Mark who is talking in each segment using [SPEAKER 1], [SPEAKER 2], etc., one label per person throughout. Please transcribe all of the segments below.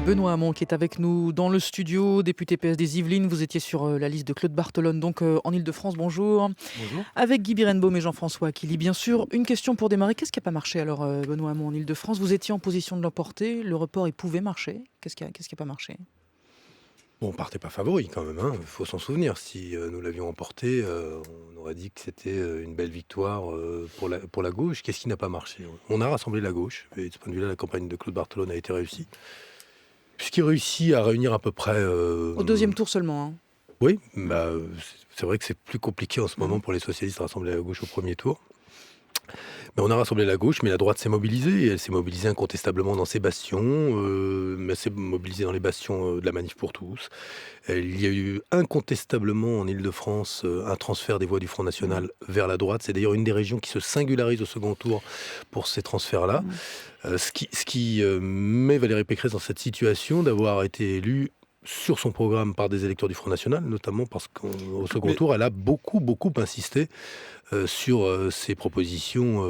[SPEAKER 1] Benoît Hamon qui est avec nous dans le studio, député PS des Yvelines. Vous étiez sur la liste de Claude Barthelone, donc en Ile-de-France. Bonjour.
[SPEAKER 2] Bonjour.
[SPEAKER 1] Avec Guy Birenbaum et Jean-François Aquili, bien sûr. Une question pour démarrer. Qu'est-ce qui n'a pas marché alors, Benoît Hamon, en Ile-de-France? Vous étiez en position de l'emporter. Le report, il pouvait marcher. Qu'est-ce qui a pas marché?
[SPEAKER 2] Bon, on partait pas favori quand même, il faut s'en souvenir. Si nous l'avions emporté, on aurait dit que c'était une belle victoire pour la gauche. Qu'est-ce qui n'a pas marché? On a rassemblé la gauche, et de ce point de vue-là, la campagne de Claude Barthelone a été réussie. Puisqu'il réussit à réunir à peu près...
[SPEAKER 1] Au deuxième tour seulement.
[SPEAKER 2] Oui, c'est vrai que c'est plus compliqué en ce moment pour les socialistes de rassembler la gauche au premier tour. Mais on a rassemblé la gauche, mais la droite s'est mobilisée. Et elle s'est mobilisée incontestablement dans ses bastions, mais elle s'est mobilisée dans les bastions de la Manif pour tous. Il y a eu incontestablement en Ile-de-France un transfert des voix du Front National vers la droite. C'est d'ailleurs une des régions qui se singularise au second tour pour ces transferts-là. Ce qui met Valérie Pécresse dans cette situation d'avoir été élue sur son programme par des électeurs du Front National, notamment parce qu'au second tour, elle a beaucoup insisté sur ses propositions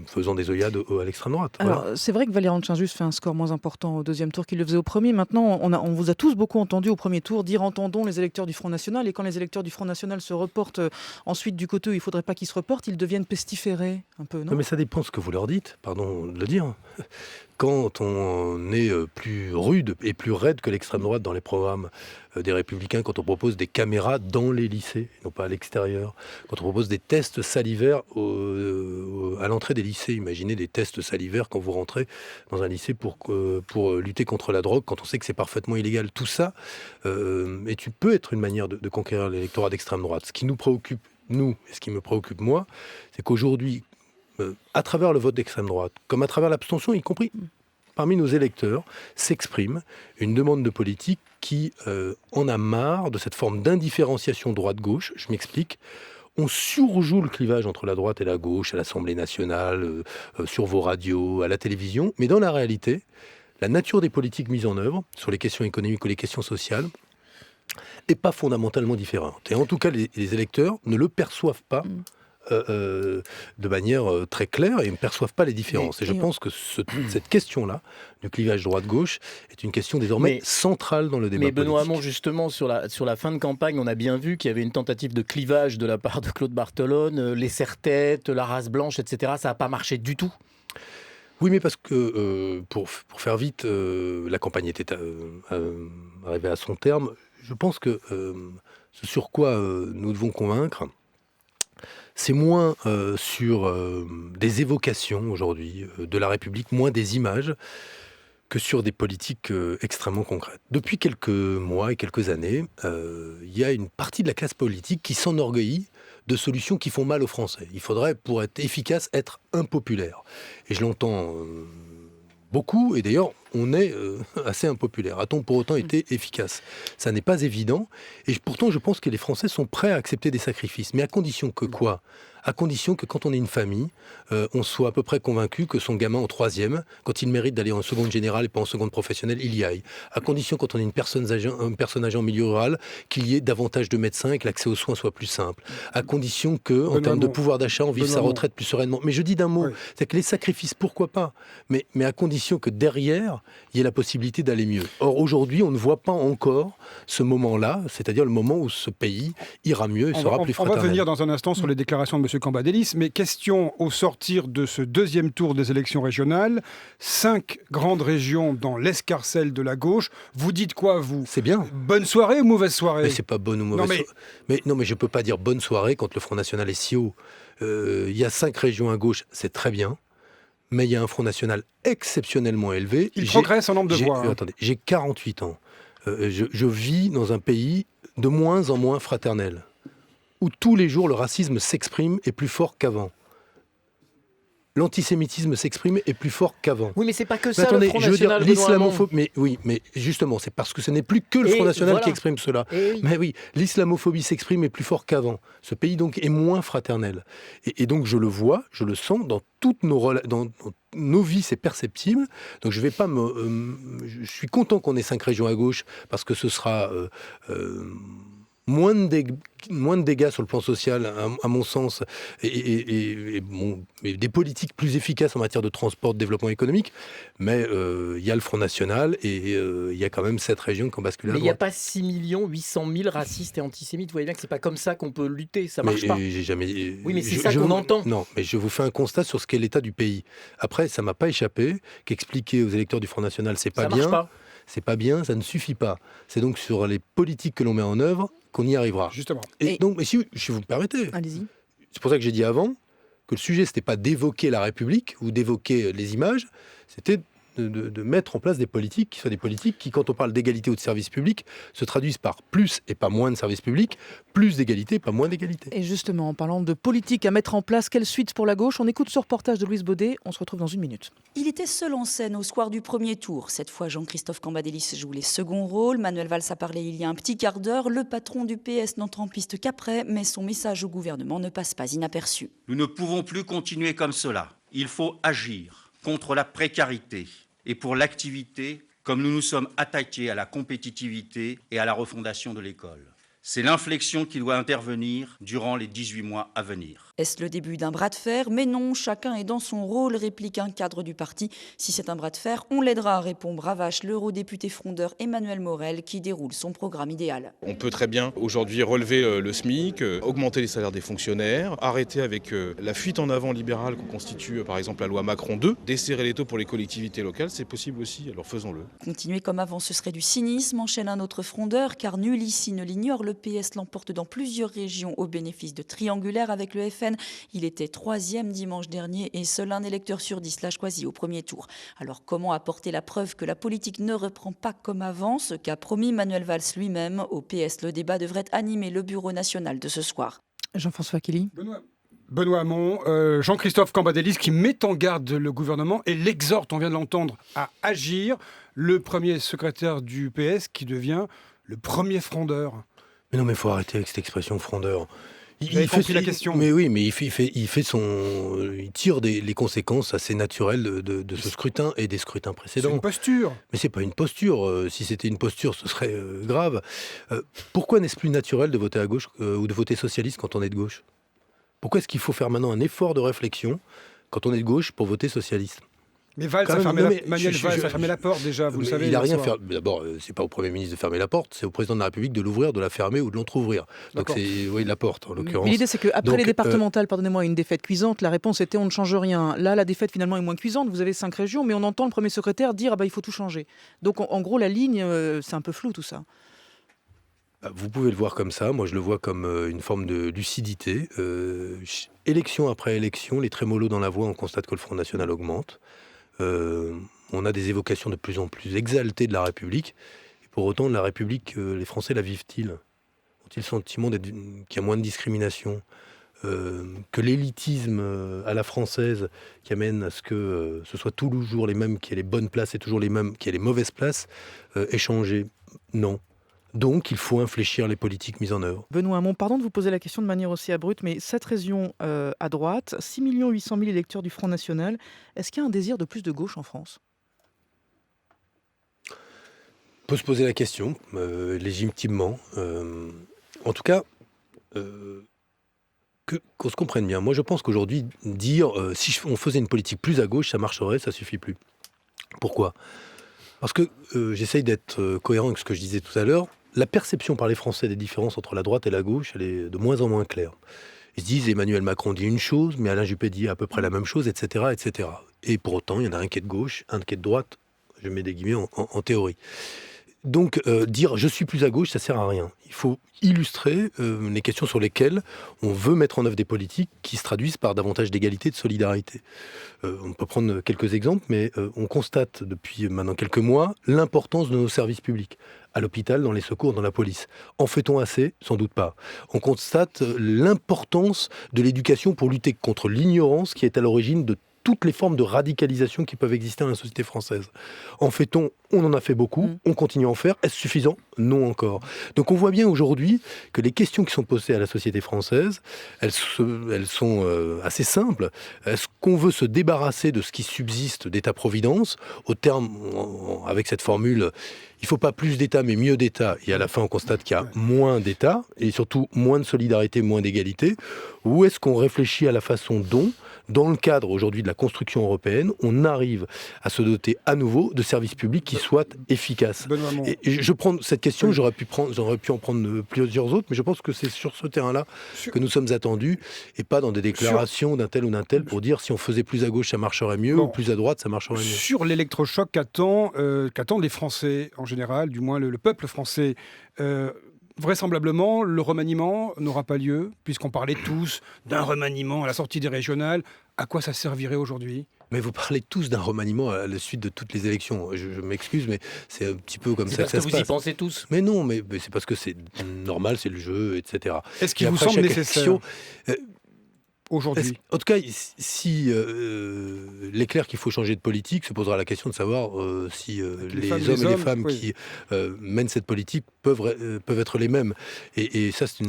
[SPEAKER 2] faisant des œillades à l'extrême droite.
[SPEAKER 1] Alors,
[SPEAKER 2] Voilà.
[SPEAKER 1] c'est vrai que Valérie Antchingus fait un score moins important au deuxième tour qu'il le faisait au premier. Maintenant, on vous a tous beaucoup entendu au premier tour dire « entendons les électeurs du Front National ». Et quand les électeurs du Front National se reportent ensuite du côté où il ne faudrait pas qu'ils se reportent, ils deviennent pestiférés un peu, non?
[SPEAKER 2] Non, mais ça dépend ce que vous leur dites, pardon de le dire. Quand on est plus rude et plus raide que l'extrême droite dans les programmes des Républicains, quand on propose des caméras dans les lycées, non pas à l'extérieur, quand on propose des tests salivaires à l'entrée des lycées, imaginez des tests salivaires quand vous rentrez dans un lycée pour lutter contre la drogue, quand on sait que c'est parfaitement illégal, tout ça, et tu peux être une manière de conquérir l'électorat d'extrême droite. Ce qui nous préoccupe, nous, et ce qui me préoccupe moi, c'est qu'aujourd'hui, à travers le vote d'extrême droite, comme à travers l'abstention, y compris parmi nos électeurs, s'exprime une demande de politique qui en a marre de cette forme d'indifférenciation droite-gauche. Je m'explique. On surjoue le clivage entre la droite et la gauche à l'Assemblée nationale, sur vos radios, à la télévision. Mais dans la réalité, la nature des politiques mises en œuvre sur les questions économiques ou les questions sociales n'est pas fondamentalement différente. Et en tout cas, les électeurs ne le perçoivent pas de manière très claire et ne perçoivent pas les différences. Et je pense que cette question-là, du clivage droite-gauche, est une question désormais centrale dans le débat politique.
[SPEAKER 3] Mais Benoît Hamon, justement, sur la fin de campagne, on a bien vu qu'il y avait une tentative de clivage de la part de Claude Barthelone, les serre-têtes, la race blanche, etc. Ça n'a pas marché du tout.
[SPEAKER 2] Oui, mais parce que, pour faire vite, la campagne était arrivée à son terme. Je pense que ce sur quoi nous devons convaincre, c'est moins sur des évocations aujourd'hui de la République, moins des images, que sur des politiques extrêmement concrètes. Depuis quelques mois et quelques années, il y a une partie de la classe politique qui s'enorgueillit de solutions qui font mal aux Français. Il faudrait, pour être efficace, être impopulaire. Et je l'entends beaucoup, et d'ailleurs, on est assez impopulaire. A-t-on pour autant été efficace? Ça n'est pas évident, et pourtant je pense que les Français sont prêts à accepter des sacrifices. Mais à condition que quoi? À condition que quand on est une famille, on soit à peu près convaincu que son gamin en troisième, quand il mérite d'aller en seconde générale et pas en seconde professionnelle, il y aille. À condition, quand on est une personne âgée en milieu rural, qu'il y ait davantage de médecins et que l'accès aux soins soit plus simple. À condition que, en termes de pouvoir d'achat, on vive sa retraite plus sereinement. Mais je dis d'un mot, c'est que les sacrifices, pourquoi pas? Mais à condition que derrière, il y ait la possibilité d'aller mieux. Or, aujourd'hui, on ne voit pas encore ce moment-là, c'est-à-dire le moment où ce pays ira mieux et sera plus fraternel.
[SPEAKER 4] On va venir dans un instant sur les déclarations de M. Cambadélis, mais question au sortir de ce deuxième tour des élections régionales, 5 grandes régions dans l'escarcelle de la gauche. Vous dites quoi, vous?
[SPEAKER 2] C'est bien.
[SPEAKER 4] Bonne soirée ou mauvaise soirée?
[SPEAKER 2] Mais c'est pas bonne ou mauvaise soirée. Non, mais je peux pas dire bonne soirée quand le Front National est si haut. Il y a 5 régions à gauche, c'est très bien. Mais il y a un Front National exceptionnellement élevé.
[SPEAKER 4] Il progresse en nombre de voix.
[SPEAKER 2] Attendez, j'ai 48 ans. Je vis dans un pays de moins en moins fraternel, où tous les jours le racisme s'exprime et plus fort qu'avant. L'antisémitisme s'exprime et plus fort qu'avant.
[SPEAKER 3] Oui, mais c'est pas que
[SPEAKER 2] mais
[SPEAKER 3] ça,
[SPEAKER 2] attendez,
[SPEAKER 3] le Front
[SPEAKER 2] je veux
[SPEAKER 3] National.
[SPEAKER 2] dire, l'islamophobie. Mais oui, mais justement, c'est parce que ce n'est plus que le Front National qui exprime cela.
[SPEAKER 3] Oui.
[SPEAKER 2] Mais oui, l'islamophobie s'exprime et plus fort qu'avant. Ce pays donc est moins fraternel. Et donc je le vois, je le sens dans toutes dans nos vies, c'est perceptible. Donc je vais pas je suis content qu'on ait 5 régions à gauche parce que ce sera moins de dégâts sur le plan social, à mon sens, et des politiques plus efficaces en matière de transport, de développement économique. Mais il y a le Front National et il y a quand même 7 régions qui ont basculé à
[SPEAKER 3] Mais il n'y a
[SPEAKER 2] droite.
[SPEAKER 3] pas 6 800 000 racistes et antisémites. Vous voyez bien que c'est pas comme ça qu'on peut lutter. Ça marche
[SPEAKER 2] Mais
[SPEAKER 3] pas.
[SPEAKER 2] j'ai jamais.
[SPEAKER 3] Oui, mais c'est ça qu'on entend.
[SPEAKER 2] Non, mais je vous fais un constat sur ce qu'est l'état du pays. Après, ça m'a pas échappé qu'expliquer aux électeurs du Front National, c'est pas
[SPEAKER 3] Ça
[SPEAKER 2] bien.
[SPEAKER 3] marche pas.
[SPEAKER 2] C'est pas bien, ça ne suffit pas. C'est donc sur les politiques que l'on met en œuvre qu'on y arrivera.
[SPEAKER 4] Justement.
[SPEAKER 2] Et donc, mais si vous me permettez,
[SPEAKER 1] Allez-y.
[SPEAKER 2] c'est pour ça que j'ai dit avant que le sujet, c'était pas d'évoquer la République ou d'évoquer les images, c'était de mettre en place des politiques qui soient des politiques qui, quand on parle d'égalité ou de service public, se traduisent par plus et pas moins de services publics, plus d'égalité et pas moins d'égalité.
[SPEAKER 1] Et justement, en parlant de politique à mettre en place, quelle suite pour la gauche? On écoute ce reportage de Louise Baudet. On se retrouve dans 1 minute.
[SPEAKER 5] Il était seul en scène au soir du premier tour. Cette fois, Jean-Christophe Cambadélis joue les seconds rôles. Manuel Valls a parlé il y a un petit quart d'heure. Le patron du PS n'entre en piste qu'après, mais son message au gouvernement ne passe pas inaperçu.
[SPEAKER 6] Nous ne pouvons plus continuer comme cela. Il faut agir contre la précarité et pour l'activité, comme nous nous sommes attaqués à la compétitivité et à la refondation de l'école. C'est l'inflexion qui doit intervenir durant les 18 mois à venir.
[SPEAKER 5] Est-ce le début d'un bras de fer? Mais non, chacun est dans son rôle, réplique un cadre du parti. Si c'est un bras de fer, on l'aidera, répond bravache l'eurodéputé frondeur Emmanuel Morel qui déroule son programme idéal.
[SPEAKER 7] On peut très bien aujourd'hui relever le SMIC, augmenter les salaires des fonctionnaires, arrêter avec la fuite en avant libérale qu'on constitue par exemple la loi Macron 2, desserrer les taux pour les collectivités locales, c'est possible aussi, alors faisons-le.
[SPEAKER 5] Continuer comme avant, ce serait du cynisme, enchaîne un autre frondeur, car nul ici ne l'ignore, le PS l'emporte dans plusieurs régions au bénéfice de triangulaire avec le FN. Il était 3e dimanche dernier et seul un électeur sur 10 l'a choisi au premier tour. Alors comment apporter la preuve que la politique ne reprend pas comme avant? Ce qu'a promis Manuel Valls lui-même. Au PS, le débat devrait animer le bureau national de ce soir.
[SPEAKER 1] Jean-François Kelly.
[SPEAKER 4] Benoît Hamon, Jean-Christophe Cambadélis qui met en garde le gouvernement et l'exhorte, on vient de l'entendre, à agir. Le premier secrétaire du PS qui devient le premier frondeur.
[SPEAKER 2] Mais non, mais il faut arrêter avec cette expression frondeur.
[SPEAKER 4] Vous avez compris la question.
[SPEAKER 2] Mais oui, mais il tire les conséquences assez naturelles de ce scrutin et des scrutins
[SPEAKER 4] C'est
[SPEAKER 2] précédents.
[SPEAKER 4] une posture.
[SPEAKER 2] Mais c'est pas une posture. Si c'était une posture, ce serait grave. Pourquoi n'est-ce plus naturel de voter à gauche ou de voter socialiste quand on est de gauche? Pourquoi est-ce qu'il faut faire maintenant un effort de réflexion quand on est de gauche pour voter socialiste?
[SPEAKER 4] Mais Valls a fermé la porte déjà, vous le savez.
[SPEAKER 2] Il n'a rien
[SPEAKER 4] hier soir.
[SPEAKER 2] fait. D'abord, c'est pas au Premier ministre de fermer la porte, c'est au Président de la République de l'ouvrir, de la fermer ou de l'entrouvrir. Donc
[SPEAKER 4] D'accord.
[SPEAKER 2] c'est la porte en l'occurrence.
[SPEAKER 1] Mais l'idée, c'est qu'après
[SPEAKER 2] Donc,
[SPEAKER 1] les départementales, pardonnez-moi, une défaite cuisante, la réponse était on ne change rien. Là, la défaite finalement est moins cuisante. Vous avez 5 régions, mais on entend le premier secrétaire dire il faut tout changer. Donc en gros, la ligne, c'est un peu flou tout ça.
[SPEAKER 2] Vous pouvez le voir comme ça, moi je le vois comme une forme de lucidité. Élection après élection, les trémolos dans la voix, on constate que le Front National augmente. On a des évocations de plus en plus exaltées de la République. Et pour autant, la République, les Français la vivent-ils? Ont-ils le sentiment qu'il y a moins de discrimination? Que l'élitisme à la française qui amène à ce que ce soit toujours les mêmes qui aient les bonnes places et toujours les mêmes qui aient les mauvaises places est changé? Non. Donc, il faut infléchir les politiques mises en œuvre.
[SPEAKER 1] Benoît Hamon, pardon de vous poser la question de manière aussi abrupte, mais 7 régions à droite, 6 800 000 électeurs du Front National, est-ce qu'il y a un désir de plus de gauche en France?
[SPEAKER 2] On peut se poser la question, légitimement. En tout cas, qu'on se comprenne bien. Moi, je pense qu'aujourd'hui, dire si on faisait une politique plus à gauche, ça marcherait, ça suffit plus. Pourquoi? Parce que j'essaye d'être cohérent avec ce que je disais tout à l'heure. La perception par les Français des différences entre la droite et la gauche, elle est de moins en moins claire. Ils se disent Emmanuel Macron dit une chose, mais Alain Juppé dit à peu près la même chose, etc., etc. Et pour autant, il y en a un qui est de gauche, un qui est de droite, je mets des guillemets en théorie. Donc, dire je suis plus à gauche, ça sert à rien. Il faut illustrer les questions sur lesquelles on veut mettre en œuvre des politiques qui se traduisent par davantage d'égalité et de solidarité. On peut prendre quelques exemples, mais on constate depuis maintenant quelques mois l'importance de nos services publics, à l'hôpital, dans les secours, dans la police. En fait-on assez? Sans doute pas. On constate l'importance de l'éducation pour lutter contre l'ignorance qui est à l'origine de toutes les formes de radicalisation qui peuvent exister dans la société française. En fait-on en a fait beaucoup, on continue à en faire. Est-ce suffisant? Non encore. Donc on voit bien aujourd'hui que les questions qui sont posées à la société française, elles sont assez simples. Est-ce qu'on veut se débarrasser de ce qui subsiste d'État-providence, au terme, avec cette formule, il ne faut pas plus d'État mais mieux d'État, et à la fin on constate qu'il y a moins d'État, et surtout moins de solidarité, moins d'égalité, ou est-ce qu'on réfléchit à la façon dont, dans le cadre aujourd'hui de la construction européenne, on arrive à se doter à nouveau de services publics qui soient efficaces. Et je prends cette question, j'aurais pu en prendre plusieurs autres, mais je pense que c'est sur ce terrain-là que nous sommes attendus, et pas dans des déclarations d'un tel ou d'un tel pour dire si on faisait plus à gauche ça marcherait mieux, ou plus à droite ça marcherait mieux.
[SPEAKER 4] Sur l'électrochoc qu'attendent les Français en général, du moins le peuple français, vraisemblablement, le remaniement n'aura pas lieu, puisqu'on parlait tous d'un remaniement à la sortie des régionales. À quoi ça servirait aujourd'hui ?
[SPEAKER 2] Mais vous parlez tous d'un remaniement à la suite de toutes les élections. Je m'excuse, mais c'est un petit peu comme ça que ça se passe.
[SPEAKER 3] C'est parce que vous y pensez tous.
[SPEAKER 2] Mais non, mais c'est parce que c'est normal, c'est le jeu, etc.
[SPEAKER 4] Est-ce qu'il vous semble nécessaire aujourd'hui?
[SPEAKER 2] En tout cas, si l'éclair qu'il faut changer de politique se posera la question de savoir si les hommes et les femmes qui mènent cette politique peuvent être les mêmes. Et ça, c'est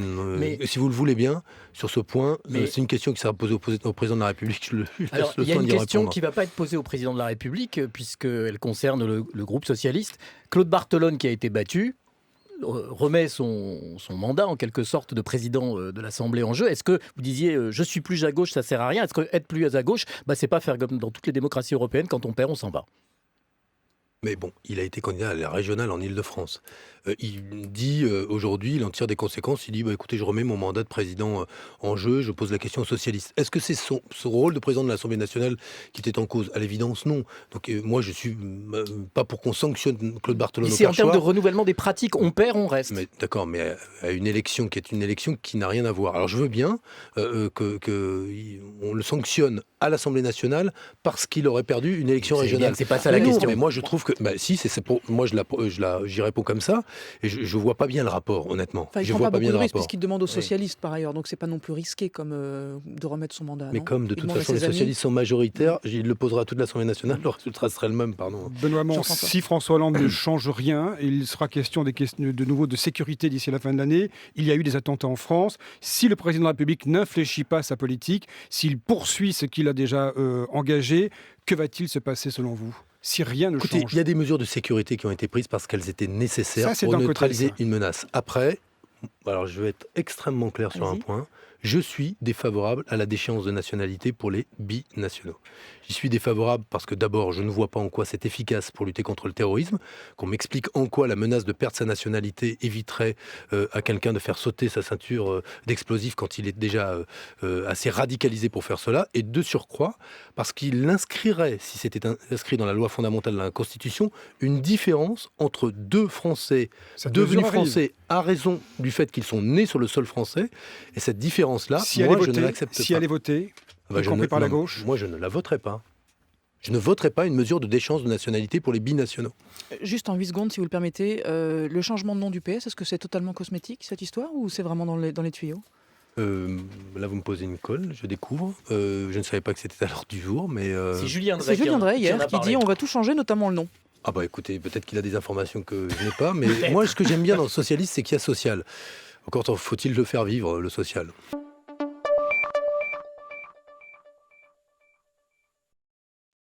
[SPEAKER 2] si vous le voulez bien, sur ce point, c'est une question qui sera posée au président de la République.
[SPEAKER 3] Alors, il y a une question qui ne va pas être posée au président de la République, puisqu'elle concerne le groupe socialiste. Claude Barthelone, qui a été battu, remet son mandat en quelque sorte de président de l'Assemblée en jeu. Est-ce que vous disiez je suis plus à gauche, ça sert à rien? Est-ce que être plus à gauche, c'est pas faire comme dans toutes les démocraties européennes, quand on perd, on s'en va?
[SPEAKER 2] Mais bon, il a été candidat à la régionale en Île-de-France. Il dit aujourd'hui, il en tire des conséquences, il dit écoutez, je remets mon mandat de président en jeu, je pose la question aux socialistes. Est-ce que c'est son rôle de président de l'Assemblée nationale qui était en cause? À l'évidence, non. Donc moi, je suis pas pour qu'on sanctionne Claude Barthelone au
[SPEAKER 3] perchoir. C'est en termes de renouvellement des pratiques, on perd, on reste.
[SPEAKER 2] Mais d'accord, mais à une élection qui est une élection qui n'a rien à voir. Alors je veux bien qu'on le sanctionne à l'Assemblée nationale parce qu'il aurait perdu une élection régionale.
[SPEAKER 3] C'est pas ça la question.
[SPEAKER 2] Mais moi, je trouve que si, moi j'y réponds comme ça. Et je vois pas bien le rapport, honnêtement.
[SPEAKER 1] Enfin, il ne prend pas beaucoup de risques puisqu'il demande aux socialistes par ailleurs, donc c'est pas non plus risqué comme de remettre son mandat.
[SPEAKER 2] Mais comme de toute façon les socialistes sont majoritaires, il le posera à toute l'Assemblée nationale, le résultat serait le même, pardon.
[SPEAKER 4] Benoît Hamon, si François Hollande ne change rien, il sera question de nouveau de sécurité d'ici la fin de l'année. Il y a eu des attentats en France. Si le président de la République n'infléchit pas sa politique, s'il poursuit ce qu'il a déjà engagé, que va-t-il se passer selon vous ? Si rien ne change.
[SPEAKER 2] Il y a des mesures de sécurité qui ont été prises parce qu'elles étaient nécessaires pour neutraliser une menace. Après, alors je vais être extrêmement clair sur un point. Je suis défavorable à la déchéance de nationalité pour les binationaux. J'y suis défavorable parce que d'abord, je ne vois pas en quoi c'est efficace pour lutter contre le terrorisme, qu'on m'explique en quoi la menace de perdre sa nationalité éviterait à quelqu'un de faire sauter sa ceinture d'explosifs quand il est déjà assez radicalisé pour faire cela, et de surcroît, parce qu'il inscrirait, si c'était inscrit dans la loi fondamentale de la Constitution, une différence entre deux Français devenus Français à raison du fait qu'ils sont nés sur le sol français, et cette différence-là, je ne l'accepte pas.
[SPEAKER 4] Si elle est votée, par la gauche.
[SPEAKER 2] Moi, je ne la voterai pas. Je ne voterai pas une mesure de déchéance de nationalité pour les binationaux.
[SPEAKER 1] Juste en 8 secondes, si vous le permettez, le changement de nom du PS, est-ce que c'est totalement cosmétique, cette histoire, ou c'est vraiment dans les tuyaux?
[SPEAKER 2] Là, vous me posez une colle, je découvre. Je ne savais pas que c'était à l'ordre du jour, mais...
[SPEAKER 3] C'est Julien Drey
[SPEAKER 1] hier qui dit on va tout changer, notamment le nom.
[SPEAKER 2] Ah bah écoutez, peut-être qu'il a des informations que je n'ai pas, mais moi, ce que j'aime bien dans le socialiste, c'est qu'il y a social. Encore faut-il le faire vivre, le social.